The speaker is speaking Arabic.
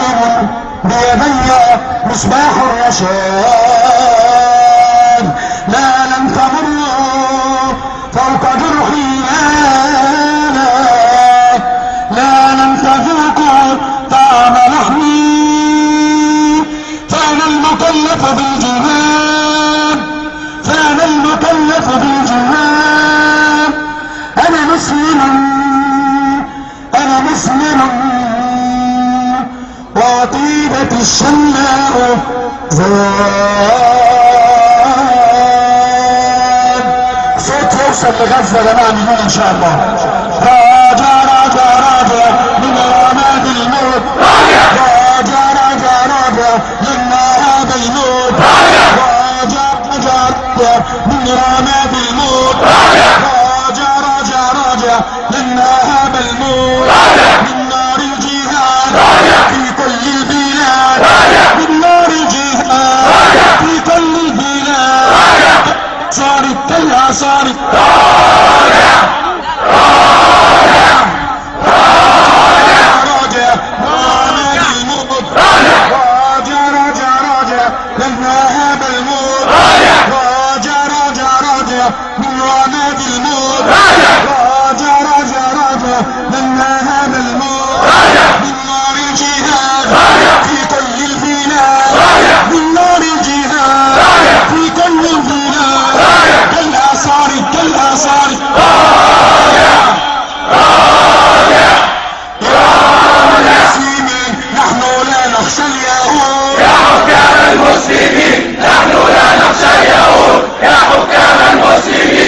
قائم بيدي مصباح الرشاد، لا لن تمر فوق جرحي، لا لن تذوقوا طعم لحمي، فأنا المكلف بالجهاد، فأنا المكلف بالجهاد. أنا مسلم، أنا مسلم، وطيبة الشماء زاد. صوت يوصل لغزة يا جماعة نقول إن شاء الله. راجع راجع راجع من رماد الموت، راجع راجع راجع لنا هذا الموت، راجع راجع راجع من رماد الموت، راجع راجع راجع لنا هذا الموت، من نار الجهاد في كل البلاد، من نار الجهاد في كل البلاد. صارت كلها صارت راجع راجع راجع رماد الموت، راجع راجع راجع لنا هذا الموت، راجع راجع راجع من رماد الموت، راجع راجع راجع لنا هذا الموت، من نار الجهاد في كل البلاد، من نار الجهاد في كل البلاد. كلها صارت كلها صارت راجع راجع يا مسلمين، نحن لا نخشى اليهود، يا حكام المسلمين نحن لا نخشى اليهود، يا حكام المسلمين